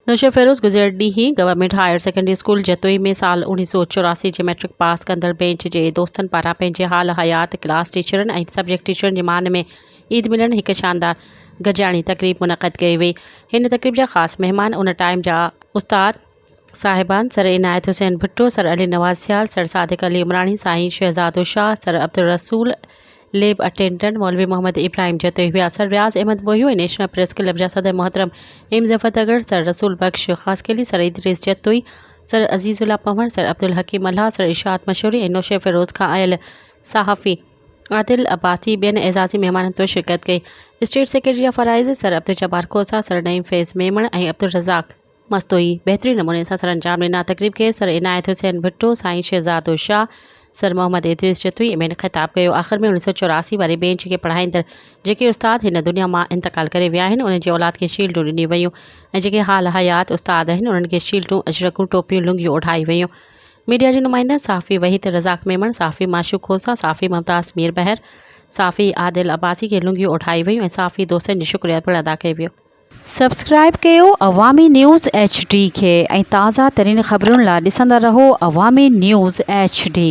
Nausea Feroz गुज़िरियल ॾींहुं government higher secondary school Jatoi में साल 1984 जे मैट्रिक पास कंदड़ बेंच जे दोस्तनि पारां पंहिंजे हाल हयात क्लास टीचरनि ऐं सब्जेक्ट टीचरनि जे मान में ईद मिलन हिकु शानदार गजाणी तकरीब मुनक़द कई वई। हिन तकरीब जा ख़ासि महिमान उन टाइम जा उस्ताद साहिबान सर इनायत हुसैन भुट्टो, सर अली नवाज़ सियाल, सर सादिक अली उमरानी, साईं शहज़ादो शाह, सर अब्दुल रसूल लेब अटेंडेंट मौलवी मोहम्मद इब्राहिम जतोई हुआ। Sir Riaz Ahmed Bohio national press club जा सदर मोहतरम M Zafar Agar, sir Rasool Bakhsh Khaskheli, sir Idrees Jatoi, sir Azizullah Panwar, sir Abdul Hakeem Allah, sir इशात मशहूरी ऐं नौशा फेरोज़ खां आयल सहाफ़ी आदिल अब्बासी ॿियनि एज़ाज़ी महिमाननि तो शिरकत कई। स्टेट सेक्रेटरी ऑफ फ़राइज़ सर अब्दुल जब्बार खोसा, सर नईम फैज़ मेमण ऐं अब्दुल रज़ाक मस्तोई बहितरीन नमूने सां सर अंजाम ॾिना। तकरीब खे सर इनायत हुसैन भुट्टो, साईं शहज़ादो शाह, सर मोहम्मद इदरीस जतोई में ख़िताब कयो। आख़िर में 1984 वारे बेंच खे पढ़ाईंदड़ जेके उस्ताद हिन दुनिया मां इंतकाल करे विया आहिनि उन्हनि जे औलाद खे शील्डूं ॾिनी वयूं ऐं जेके हाल हयात उस्ताद आहिनि उन्हनि खे शील्डूं, अजरकूं, टोपियूं, लुंगियूं ओढ़ाई वयूं। मीडिया जी नुमाइंदा साफ़ी वहीद रज़ाक मेमण, साफ़ी माशूक खोसा, साफ़ी मुमताज़ मीर बहर, साफ़ी आदिल अब्बासी खे लुंगियूं ओढ़ाई वयूं ऐं साफ़ी दोस्तनि जो शुक्रिया पिणु अदा कयो वियो। सब्सक्राइब कयो अवामी न्यूज़ HD खे ऐं ताज़ा तरीन ख़बरुनि लाइ ॾिसंदा रहो अवामी न्यूज़ HD।